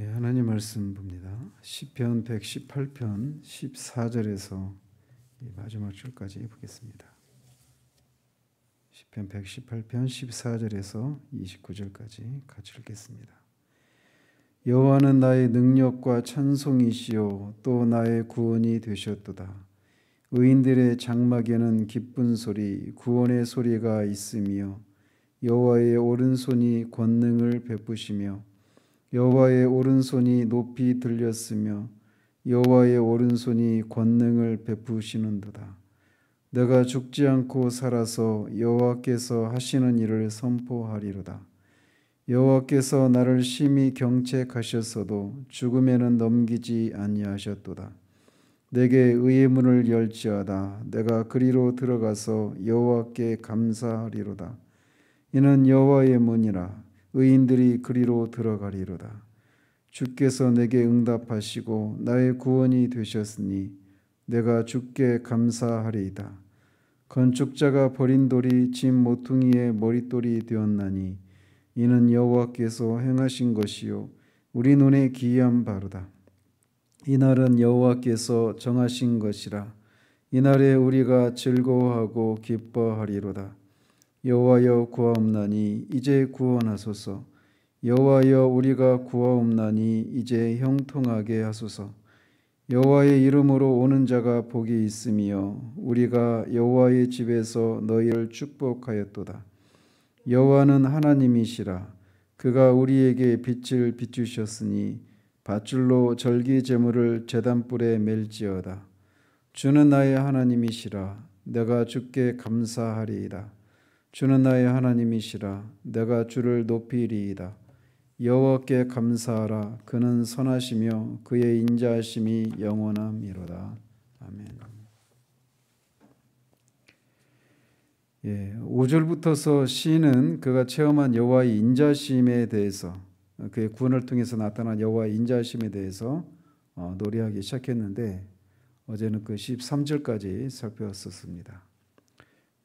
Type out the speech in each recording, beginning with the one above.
하나님 말씀 봅니다. 시편 118편 14절에서 마지막 줄까지 보겠습니다. 시편 118편 14절에서 29절까지 같이 읽겠습니다. 여호와는 나의 능력과 찬송이시요 또 나의 구원이 되셨도다. 의인들의 장막에는 기쁜 소리, 구원의 소리가 있으며 여호와의 오른손이 권능을 베푸시며 여호와의 오른손이 높이 들렸으며 여호와의 오른손이 권능을 베푸시는도다. 내가 죽지 않고 살아서 여호와께서 하시는 일을 선포하리로다. 여호와께서 나를 심히 경책하셨어도 죽음에는 넘기지 아니하셨도다. 내게 의의 문을 열지어다. 내가 그리로 들어가서 여호와께 감사하리로다. 이는 여호와의 문이라. 의인들이 그리로 들어가리로다. 주께서 내게 응답하시고 나의 구원이 되셨으니 내가 주께 감사하리이다. 건축자가 버린 돌이 집 모퉁이의 머릿돌이 되었나니 이는 여호와께서 행하신 것이요 우리 눈에 기이한 바로다. 이날은 여호와께서 정하신 것이라. 이날에 우리가 즐거워하고 기뻐하리로다. 여호와여 구하옵나니 이제 구원하소서. 여호와여 우리가 구하옵나니 이제 형통하게 하소서. 여호와의 이름으로 오는 자가 복이 있으며 우리가 여호와의 집에서 너희를 축복하였도다. 여호와는 하나님이시라. 그가 우리에게 빛을 비추셨으니 밧줄로 절기 제물을 제단불에 멜지어다. 주는 나의 하나님이시라. 내가 주께 감사하리이다. 주는 나의 하나님이시라. 내가 주를 높이리이다. 여호와께 감사하라. 그는 선하시며 그의 인자하심이 영원함이로다. 아멘. 5절부터서 시인은 그가 체험한 여호와의 인자심에 대해서, 그의 구원을 통해서 나타난 여호와의 인자심에 대해서 노래하기 시작했는데 어제는 그 13절까지 살펴봤었습니다.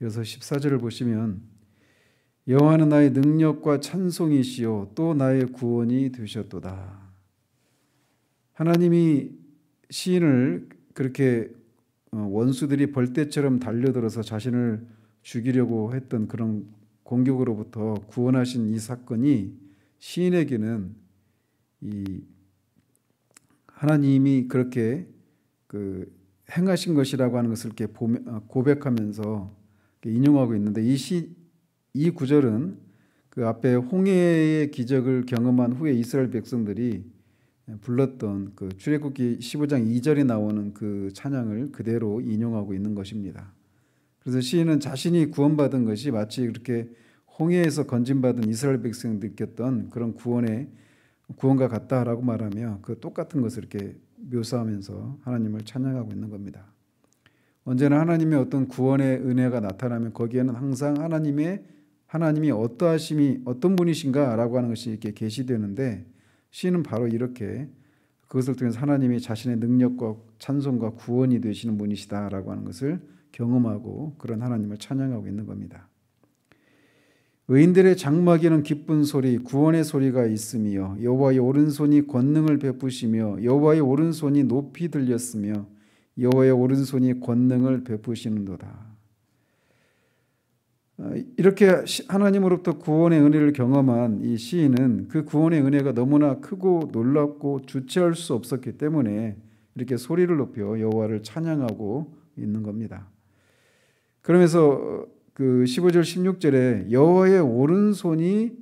여기서 14절을 보시면 여호와는 나의 능력과 찬송이시요 또 나의 구원이 되셨도다. 하나님이 시인을 그렇게 원수들이 벌떼처럼 달려들어서 자신을 죽이려고 했던 그런 공격으로부터 구원하신 이 사건이 시인에게는 이 하나님이 그렇게 행하신 것이라고 하는 것을 이렇게 고백하면서 인용하고 있는데 이 구절은 그 앞에 홍해의 기적을 경험한 후에 이스라엘 백성들이 불렀던 그 출애굽기 15장 2절에 나오는 그 찬양을 그대로 인용하고 있는 것입니다. 그래서 시인은 자신이 구원받은 것이 마치 그렇게 홍해에서 건진받은 이스라엘 백성이 느꼈던 그런 구원과 같다라고 말하며 그 똑같은 것을 이렇게 묘사하면서 하나님을 찬양하고 있는 겁니다. 언제나 하나님의 어떤 구원의 은혜가 나타나면 거기에는 항상 하나님이 어떤 분이신가라고 하는 것이 이렇게 계시되는데 시인은 바로 이렇게 그것을 통해서 하나님이 자신의 능력과 찬송과 구원이 되시는 분이시다라고 하는 것을 경험하고 그런 하나님을 찬양하고 있는 겁니다. 의인들의 장막에는 기쁜 소리, 구원의 소리가 있으며 여호와의 오른손이 권능을 베푸시며 여호와의 오른손이 높이 들렸으며 여호와의 오른손이 권능을 베푸시는도다. 이렇게 하나님으로부터 구원의 은혜를 경험한 이 시인은 그 구원의 은혜가 너무나 크고 놀랍고 주체할 수 없었기 때문에 이렇게 소리를 높여 여호와를 찬양하고 있는 겁니다. 그러면서 그 15절 16절에 여호와의 오른손이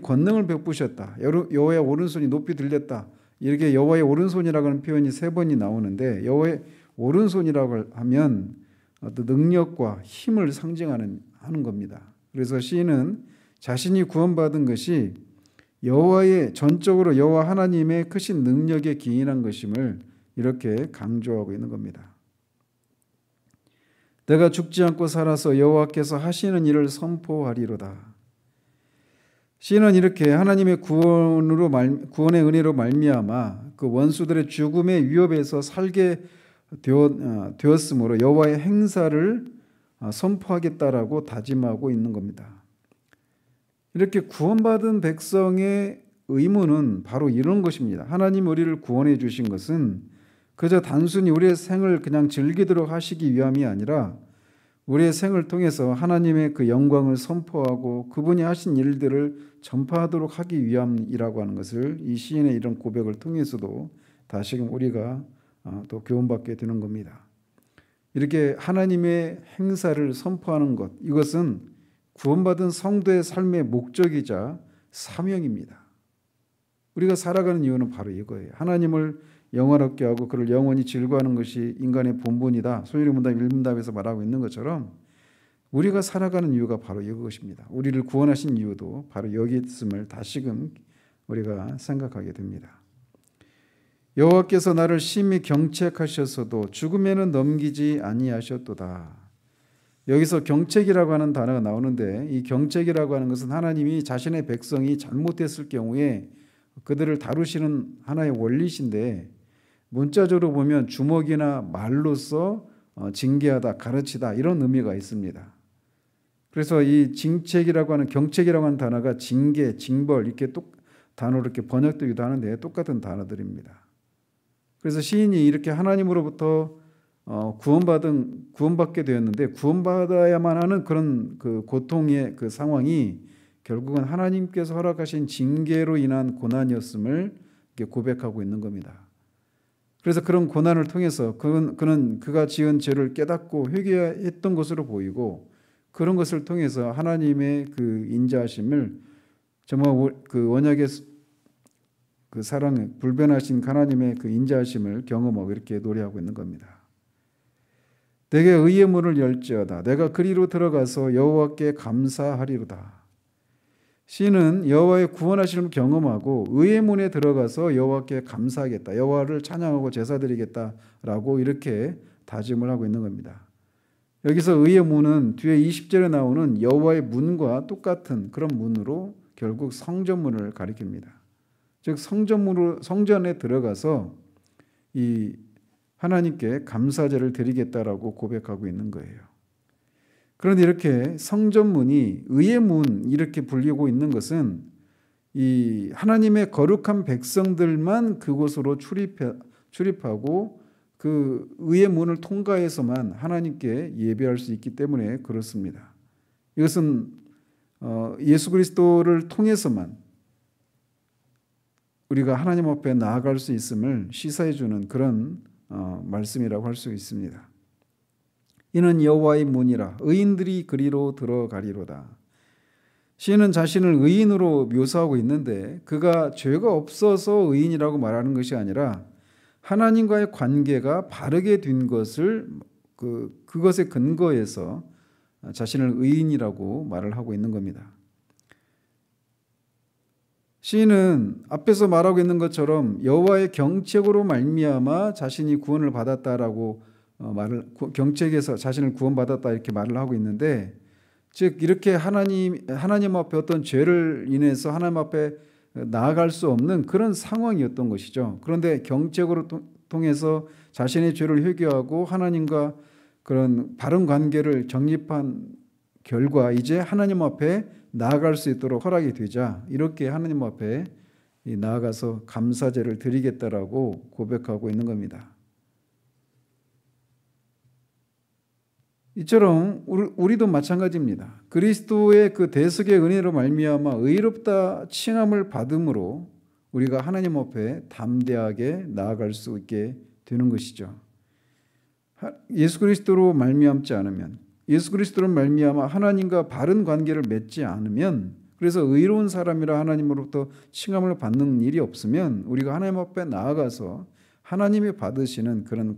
권능을 베푸셨다. 여호와의 오른손이 높이 들렸다. 이렇게 여호와의 오른손이라고 하는 표현이 3번이 나오는데 여호와의 오른손이라고 하면 어떤 능력과 힘을 상징하는 겁니다. 그래서 시인은 자신이 구원받은 것이 전적으로 여호와 하나님의 크신 능력에 기인한 것임을 이렇게 강조하고 있는 겁니다. 내가 죽지 않고 살아서 여호와께서 하시는 일을 선포하리로다. 시인은 이렇게 하나님의 구원의 은혜로 말미암아 그 원수들의 죽음의 위협에서 살게 되었으므로 여호와의 행사를 선포하겠다라고 다짐하고 있는 겁니다. 이렇게 구원받은 백성의 의무는 바로 이런 것입니다. 하나님 우리를 구원해 주신 것은 그저 단순히 우리의 생을 그냥 즐기도록 하시기 위함이 아니라 우리의 생을 통해서 하나님의 그 영광을 선포하고 그분이 하신 일들을 전파하도록 하기 위함이라고 하는 것을 이 시인의 이런 고백을 통해서도 다시금 우리가 또 교훈받게 되는 겁니다. 이렇게 하나님의 행사를 선포하는 것, 이것은 구원받은 성도의 삶의 목적이자 사명입니다. 우리가 살아가는 이유는 바로 이거예요. 하나님을 영화롭게 하고 그를 영원히 즐거워하는 것이 인간의 본분이다. 소유리 문답 1문답에서 말하고 있는 것처럼 우리가 살아가는 이유가 바로 이것입니다. 우리를 구원하신 이유도 바로 여기 있음을 다시금 우리가 생각하게 됩니다. 여호와께서 나를 심히 경책하셨어도 죽음에는 넘기지 아니하셨도다. 여기서 경책이라고 하는 단어가 나오는데 이 경책이라고 하는 것은 하나님이 자신의 백성이 잘못했을 경우에 그들을 다루시는 하나의 원리신데 문자적으로 보면 주먹이나 말로써 징계하다, 가르치다 이런 의미가 있습니다. 그래서 이 징책이라고 하는 경책이라고 하는 단어가 징계, 징벌 이렇게 단어로 이렇게 번역되기도 하는데 똑같은 단어들입니다. 그래서 시인이 이렇게 하나님으로부터 구원받게 되었는데 구원받아야만 하는 그런 그 고통의 그 상황이 결국은 하나님께서 허락하신 징계로 인한 고난이었음을 고백하고 있는 겁니다. 그래서 그런 고난을 통해서 그는 그가 지은 죄를 깨닫고 회개했던 것으로 보이고 그런 것을 통해서 하나님의 그 인자하심을 정말 그 언약의 그 사랑에 불변하신 하나님의 그 인자하심을 경험하고 이렇게 노래하고 있는 겁니다. 내게 의의 문을 열지어다. 내가 그리로 들어가서 여호와께 감사하리로다. 시인은 여호와의 구원하심을 경험하고 의의 문에 들어가서 여호와께 감사하겠다. 여호와를 찬양하고 제사드리겠다라고 이렇게 다짐을 하고 있는 겁니다. 여기서 의의 문은 뒤에 20절에 나오는 여호와의 문과 똑같은 그런 문으로 결국 성전문을 가리킵니다. 즉 성전에 들어가서 이 하나님께 감사제를 드리겠다라고 고백하고 있는 거예요. 그런데 이렇게 성전문이 의의 문 이렇게 불리고 있는 것은 이 하나님의 거룩한 백성들만 그곳으로 출입하고 그 의의 문을 통과해서만 하나님께 예배할 수 있기 때문에 그렇습니다. 이것은 예수 그리스도를 통해서만 우리가 하나님 앞에 나아갈 수 있음을 시사해 주는 그런 말씀이라고 할 수 있습니다. 이는 여호와의 문이라 의인들이 그리로 들어가리로다. 시인은 자신을 의인으로 묘사하고 있는데 그가 죄가 없어서 의인이라고 말하는 것이 아니라 하나님과의 관계가 바르게 된 것을 그것에 근거해서 자신을 의인이라고 말을 하고 있는 겁니다. 시인은 앞에서 말하고 있는 것처럼 여호와의 경책으로 말미암아 자신이 구원을 받았다라고 경책에서 자신을 구원받았다 이렇게 말을 하고 있는데 즉 이렇게 하나님 앞에 어떤 죄를 인해서 하나님 앞에 나아갈 수 없는 그런 상황이었던 것이죠. 그런데 경책으로 통해서 자신의 죄를 회개하고 하나님과 그런 바른 관계를 정립한 결과 이제 하나님 앞에 나아갈 수 있도록 허락이 되자 이렇게 하나님 앞에 나아가서 감사제를 드리겠다라고 고백하고 있는 겁니다. 이처럼 우리도 마찬가지입니다. 그리스도의 그 대속의 은혜로 말미암아 의롭다 칭함을 받음으로 우리가 하나님 앞에 담대하게 나아갈 수 있게 되는 것이죠. 예수 그리스도로 말미암지 않으면 예수 그리스도로 말미암아 하나님과 바른 관계를 맺지 않으면 그래서 의로운 사람이라 하나님으로부터 칭함을 받는 일이 없으면 우리가 하나님 앞에 나아가서 하나님이 받으시는 그런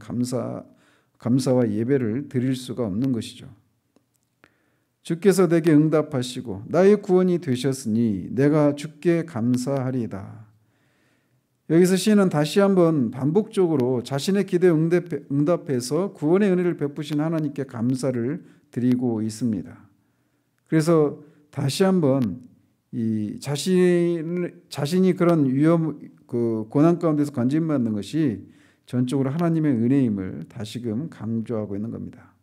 감사와 예배를 드릴 수가 없는 것이죠. 주께서 내게 응답하시고 나의 구원이 되셨으니 내가 주께 감사하리이다. 여기서 시인은 다시 한번 반복적으로 자신의 기도에 응답해서 구원의 은혜를 베푸신 하나님께 감사를 드리고 있습니다. 그래서 다시 한번 이 자신이 그런 고난 가운데서 건짐받는 것이 전적으로 하나님의 은혜임을 다시금 강조하고 있는 겁니다.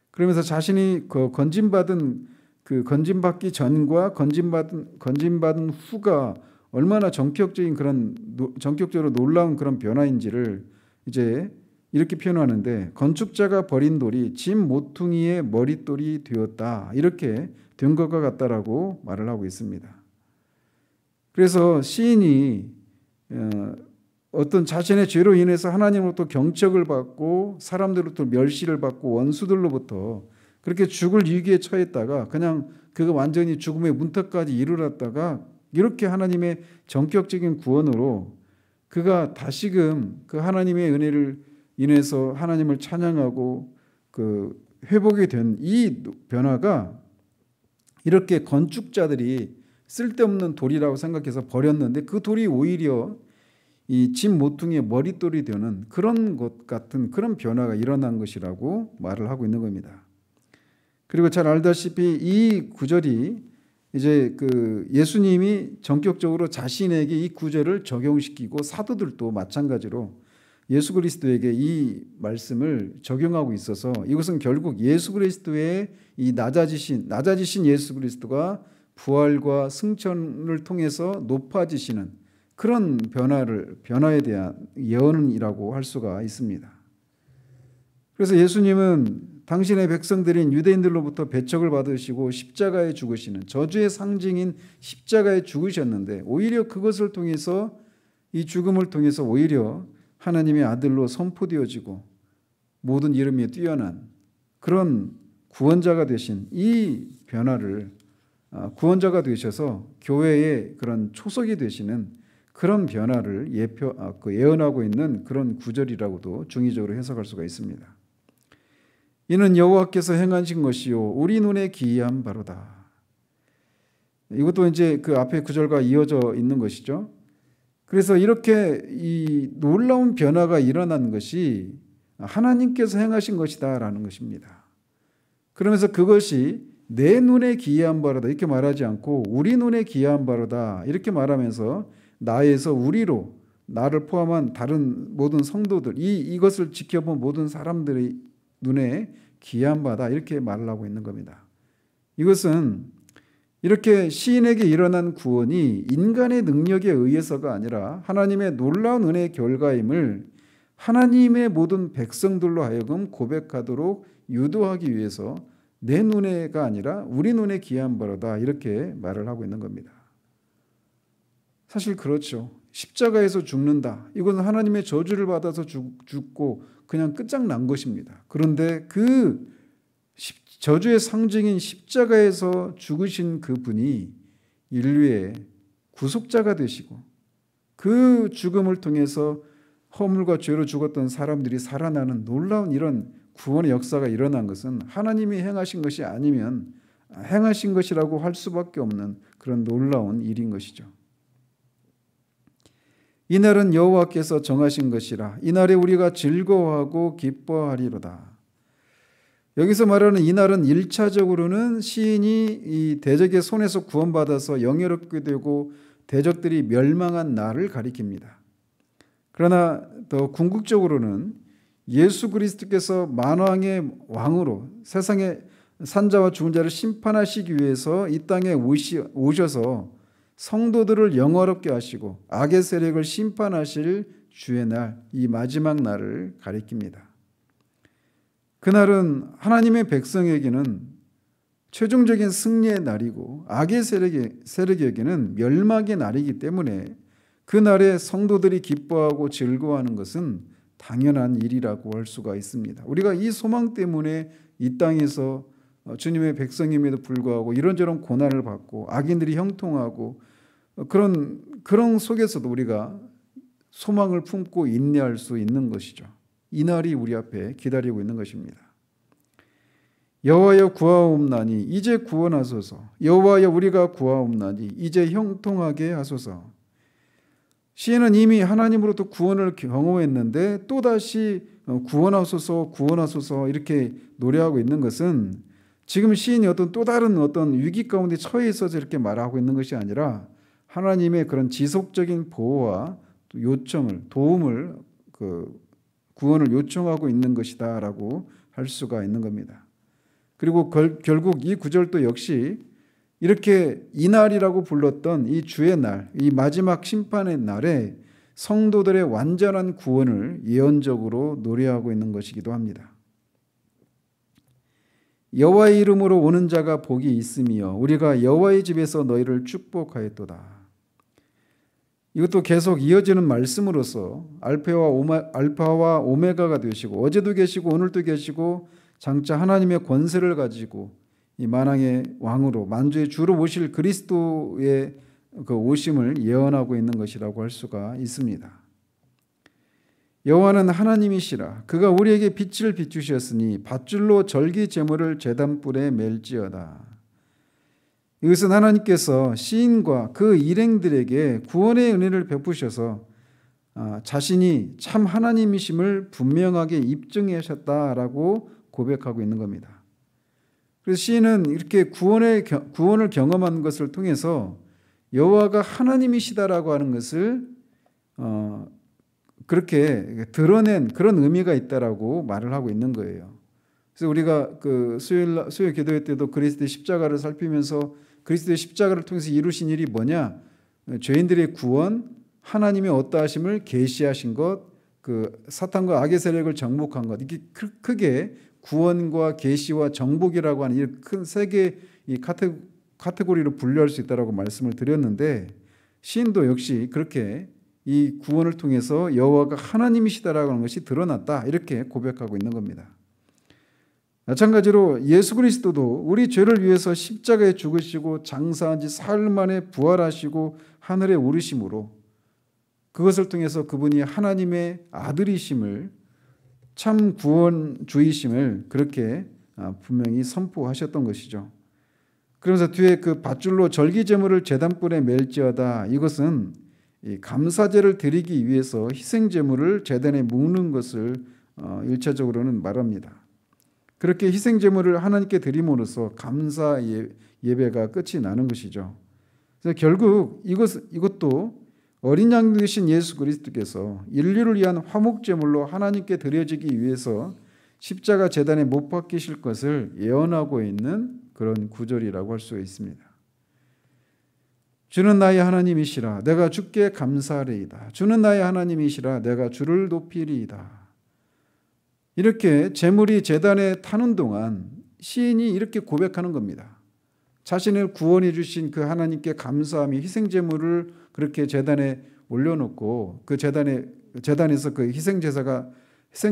그러면서 자신이 건짐받기 전과 건짐받은 후가 얼마나 전격적으로 놀라운 그런 변화인지를 이제 이렇게 표현하는데, 건축자가 버린 돌이 집 모퉁이의 머릿돌이 되었다, 이렇게 된 것과 같다라고 말을 하고 있습니다. 그래서 시인이 어떤 자신의 죄로 인해서 하나님으로부터 경책을 받고 사람들로부터 멸시를 받고 원수들로부터 그렇게 죽을 위기에 처했다가 그냥 그가 완전히 죽음의 문턱까지 이르렀다가 이렇게 하나님의 전격적인 구원으로 그가 다시금 그 하나님의 은혜를 인해서 하나님을 찬양하고 그 회복이 된 이 변화가, 이렇게 건축자들이 쓸데없는 돌이라고 생각해서 버렸는데 그 돌이 오히려 이 집 모퉁이의 머릿돌이 되는 그런 것 같은 그런 변화가 일어난 것이라고 말을 하고 있는 겁니다. 그리고 잘 알다시피 이 구절이 이제 그 예수님이 전격적으로 자신에게 이 구절을 적용시키고 사도들도 마찬가지로 예수 그리스도에게 이 말씀을 적용하고 있어서 이것은 결국 예수 그리스도의 이 낮아지신 예수 그리스도가 부활과 승천을 통해서 높아지시는 그런 변화에 대한 예언이라고 할 수가 있습니다. 그래서 예수님은 당신의 백성들인 유대인들로부터 배척을 받으시고 십자가에 죽으시는 저주의 상징인 십자가에 죽으셨는데, 오히려 그것을 통해서, 이 죽음을 통해서 오히려 하나님의 아들로 선포되어지고 모든 이름에 뛰어난 그런 구원자가 되신 이 변화를, 구원자가 되셔서 교회의 그런 초석이 되시는 그런 변화를 예언하고 있는 그런 구절이라고도 중의적으로 해석할 수가 있습니다. 이는 여호와께서 행하신 것이요 우리 눈에 기이한 바로다. 이것도 이제 그 앞에 구절과 이어져 있는 것이죠. 그래서 이렇게 이 놀라운 변화가 일어난 것이 하나님께서 행하신 것이다라는 것입니다. 그러면서 그것이 내 눈에 기이한 바로다 이렇게 말하지 않고 우리 눈에 기이한 바로다 이렇게 말하면서 나에서 우리로, 나를 포함한 다른 모든 성도들, 이것을 지켜본 모든 사람들의 눈에 기이한 바다 이렇게 말을 하고 있는 겁니다. 이것은 이렇게 시인에게 일어난 구원이 인간의 능력에 의해서가 아니라 하나님의 놀라운 은혜의 결과임을 하나님의 모든 백성들로 하여금 고백하도록 유도하기 위해서 내 눈에가 아니라 우리 눈에 기이한 바로다 이렇게 말을 하고 있는 겁니다. 사실 그렇죠. 십자가에서 죽는다. 이건 하나님의 저주를 받아서 죽고 그냥 끝장난 것입니다. 그런데 그 저주의 상징인 십자가에서 죽으신 그 분이 인류의 구속자가 되시고 그 죽음을 통해서 허물과 죄로 죽었던 사람들이 살아나는 놀라운 이런 구원의 역사가 일어난 것은 하나님이 행하신 것이 아니면 행하신 것이라고 할 수밖에 없는 그런 놀라운 일인 것이죠. 이날은 여호와께서 정하신 것이라 이날에 우리가 즐거워하고 기뻐하리로다. 여기서 말하는 이날은 1차적으로는 시인이 이 대적의 손에서 구원받아서 영예롭게 되고 대적들이 멸망한 날을 가리킵니다. 그러나 더 궁극적으로는 예수 그리스도께서 만왕의 왕으로 세상의 산자와 죽은 자를 심판하시기 위해서 이 땅에 오셔서 성도들을 영화롭게 하시고 악의 세력을 심판하실 주의 날, 이 마지막 날을 가리킵니다. 그날은 하나님의 백성에게는 최종적인 승리의 날이고 악의 세력에게는 멸망의 날이기 때문에 그 날에 성도들이 기뻐하고 즐거워하는 것은 당연한 일이라고 할 수가 있습니다. 우리가 이 소망 때문에 이 땅에서 주님의 백성임에도 불구하고 이런저런 고난을 받고 악인들이 형통하고 그런 속에서도 우리가 소망을 품고 인내할 수 있는 것이죠. 이 날이 우리 앞에 기다리고 있는 것입니다. 여호와여 구하옵나니 이제 구원하소서. 여호와여 우리가 구하옵나니 이제 형통하게 하소서. 시인은 이미 하나님으로부터 구원을 경험했는데 또다시 구원하소서 구원하소서 이렇게 노래하고 있는 것은 지금 시인이 또 다른 위기 가운데 처해 있어서 이렇게 말하고 있는 것이 아니라 하나님의 그런 지속적인 보호와 요청을, 도움을, 구원을 요청하고 있는 것이다라고 할 수가 있는 겁니다. 그리고 결국 이 구절도 역시 이렇게 이날이라고 불렀던 이 주의 날, 이 마지막 심판의 날에 성도들의 완전한 구원을 예언적으로 노래하고 있는 것이기도 합니다. 여호와의 이름으로 오는 자가 복이 있으며 우리가 여호와의 집에서 너희를 축복하였도다. 이것도 계속 이어지는 말씀으로서 알파와 오메가가 되시고 어제도 계시고 오늘도 계시고 장차 하나님의 권세를 가지고 이 만왕의 왕으로 만주의 주로 오실 그리스도의 그 오심을 예언하고 있는 것이라고 할 수가 있습니다. 여호와는 하나님이시라. 그가 우리에게 빛을 비추셨으니 밧줄로 절기 제물을 제단불에 맬지어다. 이것은 하나님께서 시인과 그 일행들에게 구원의 은혜를 베푸셔서 자신이 참 하나님이심을 분명하게 입증하셨다라고 고백하고 있는 겁니다. 그래서 시인은 이렇게 구원을 경험한 것을 통해서 여호와가 하나님이시다라고 하는 것을 그렇게 드러낸 그런 의미가 있다라고 말을 하고 있는 거예요. 그래서 우리가 그 수요일 기도회 때도 그리스도의 십자가를 살피면서 그리스도의 십자가를 통해서 이루신 일이 뭐냐? 죄인들의 구원, 하나님의 어떠하심을 계시하신 것, 그 사탄과 악의 세력을 정복한 것. 이게 크게 구원과 계시와 정복이라고 하는 이 큰 세 개의 카테고리로 분류할 수 있다라고 말씀을 드렸는데 시인도 역시 그렇게 이 구원을 통해서 여호와가 하나님이시다라고 하는 것이 드러났다 이렇게 고백하고 있는 겁니다. 마찬가지로 예수 그리스도도 우리 죄를 위해서 십자가에 죽으시고 장사한 지 사흘 만에 부활하시고 하늘에 오르심으로 그것을 통해서 그분이 하나님의 아들이심을 참 구원주이심을 그렇게 분명히 선포하셨던 것이죠. 그러면서 뒤에 그 밧줄로 절기 제물을 제단불에 맬지어다. 이것은 이 감사제를 드리기 위해서 희생 제물을 제단에 묶는 것을 일차적으로는 말합니다. 그렇게 희생 제물을 하나님께 드림으로써 감사 예배가 끝이 나는 것이죠. 그래서 결국 이것도 어린 양 되신 예수 그리스도께서 인류를 위한 화목 제물로 하나님께 드려지기 위해서 십자가 제단에 못 박히실 것을 예언하고 있는 그런 구절이라고 할 수 있습니다. 주는 나의 하나님이시라 내가 주께 감사하리이다. 주는 나의 하나님이시라 내가 주를 높이리이다. 이렇게 제물이 제단에 타는 동안 시인이 이렇게 고백하는 겁니다. 자신을 구원해 주신 그 하나님께 감사하며 희생 제물을 그렇게 제단에 올려놓고 그 제단에서 그 희생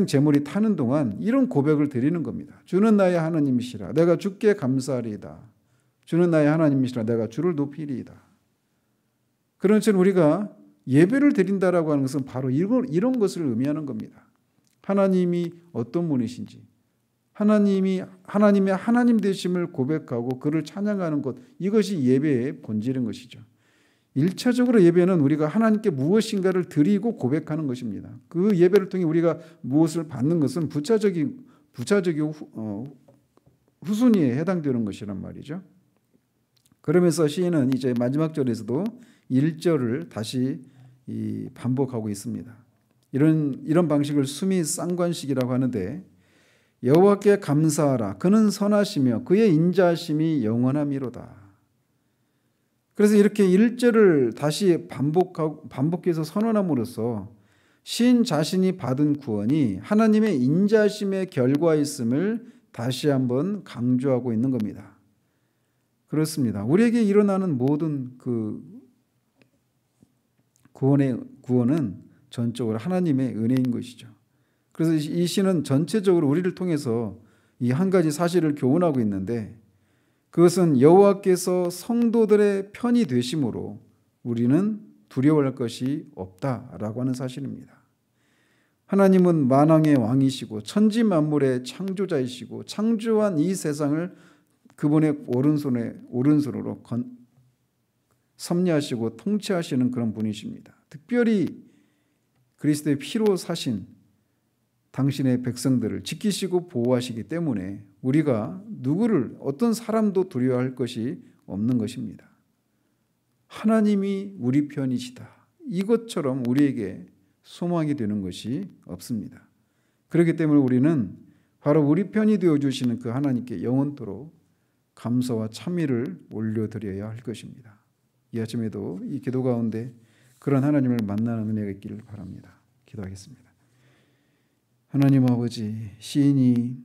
제물이 타는 동안 이런 고백을 드리는 겁니다. 주는 나의 하나님이시라 내가 주께 감사하리이다. 주는 나의 하나님이시라 내가 주를 높이리이다. 그런 것처럼 우리가 예배를 드린다라고 하는 것은 바로 이런 것을 의미하는 겁니다. 하나님이 어떤 분이신지, 하나님의 하나님 되심을 고백하고 그를 찬양하는 것, 이것이 예배의 본질인 것이죠. 1차적으로 예배는 우리가 하나님께 무엇인가를 드리고 고백하는 것입니다. 그 예배를 통해 우리가 무엇을 받는 것은 부차적인 후순위에 해당되는 것이란 말이죠. 그러면서 시인은 이제 마지막 절에서도 1절을 다시 반복하고 있습니다. 이런 방식을 수미 쌍관식이라고 하는데 여호와께 감사하라 그는 선하시며 그의 인자하심이 영원함이로다. 그래서 이렇게 1절을 다시 반복해서 선언함으로써 시인 자신이 받은 구원이 하나님의 인자하심의 결과였음을 다시 한번 강조하고 있는 겁니다. 그렇습니다. 우리에게 일어나는 모든 그 구원은 전적으로 하나님의 은혜인 것이죠. 그래서 이 시는 전체적으로 우리를 통해서 이 한 가지 사실을 교훈하고 있는데 그것은 여호와께서 성도들의 편이 되심으로 우리는 두려워할 것이 없다라고 하는 사실입니다. 하나님은 만왕의 왕이시고 천지 만물의 창조자이시고 창조한 이 세상을 그분의 오른손으로 섭리하시고 통치하시는 그런 분이십니다. 특별히 그리스도의 피로 사신 당신의 백성들을 지키시고 보호하시기 때문에 우리가 어떤 사람도 두려워할 것이 없는 것입니다. 하나님이 우리 편이시다. 이것처럼 우리에게 소망이 되는 것이 없습니다. 그렇기 때문에 우리는 바로 우리 편이 되어주시는 그 하나님께 영원토록 감사와 참의를 올려드려야 할 것입니다. 이 아침에도 이 기도 가운데 그런 하나님을 만나는 은혜가 있기를 바랍니다. 기도하겠습니다. 하나님 아버지, 시인이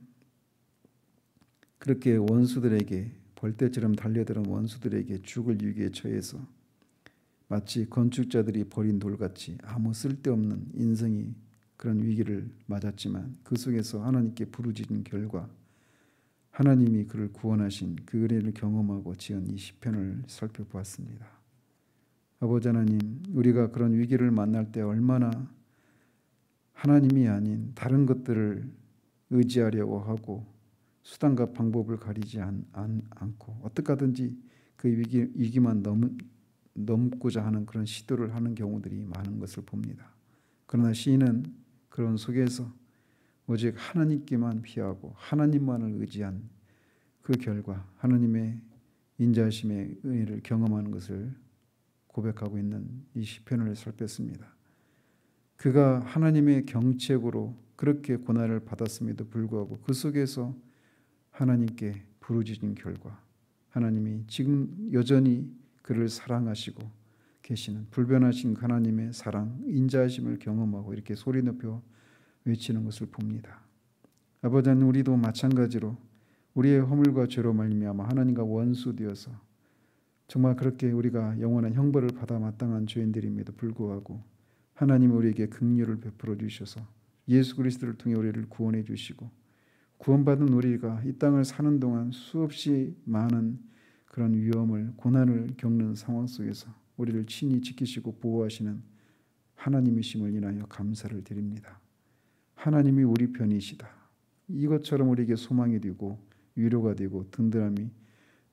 그렇게 원수들에게 벌떼처럼 달려드는 원수들에게 죽을 위기에 처해서 마치 건축자들이 버린 돌같이 아무 쓸데없는 인생이 그런 위기를 맞았지만 그 속에서 하나님께 부르짖은 결과 하나님이 그를 구원하신 그 은혜를 경험하고 지은 이 시편을 살펴보았습니다. 아버지 하나님, 우리가 그런 위기를 만날 때 얼마나 하나님이 아닌 다른 것들을 의지하려고 하고 수단과 방법을 가리지 않고 어떻게 하든지 그 위기만 넘고자 하는 그런 시도를 하는 경우들이 많은 것을 봅니다. 그러나 시인은 그런 속에서 오직 하나님께만 피하고 하나님만을 의지한 그 결과 하나님의 인자하심의 은혜를 경험하는 것을 고백하고 있는 이 시편을 살폈습니다. 그가 하나님의 경책으로 그렇게 고난을 받았음에도 불구하고 그 속에서 하나님께 부르짖은 결과 하나님이 지금 여전히 그를 사랑하시고 계시는 불변하신 하나님의 사랑, 인자하심을 경험하고 이렇게 소리 높여 외치는 것을 봅니다. 아버지 하나님, 우리도 마찬가지로 우리의 허물과 죄로 말미암아 하나님과 원수되어서 정말 그렇게 우리가 영원한 형벌을 받아 마땅한 죄인들임에도 불구하고 하나님이 우리에게 긍휼을 베풀어 주셔서 예수 그리스도를 통해 우리를 구원해 주시고 구원받은 우리가 이 땅을 사는 동안 수없이 많은 그런 위험을 고난을 겪는 상황 속에서 우리를 친히 지키시고 보호하시는 하나님이심을 인하여 감사를 드립니다. 하나님이 우리 편이시다. 이것처럼 우리에게 소망이 되고 위로가 되고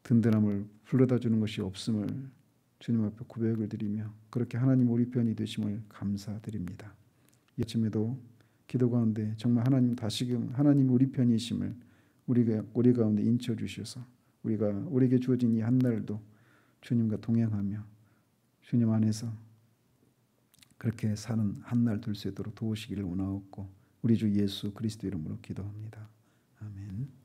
든든함을 불러다 주는 것이 없음을 주님 앞에 고백을 드리며 그렇게 하나님 우리 편이 되심을 감사드립니다. 이 아침에도 기도 가운데 정말 하나님 다시금 하나님 우리 편이심을 우리 가운데 인쳐 주셔서 우리에게 주어진 이 한 날도 주님과 동행하며 주님 안에서 그렇게 사는 한 날 될 수 있도록 도우시기를 원하옵고 우리 주 예수 그리스도 이름으로 기도합니다. 아멘.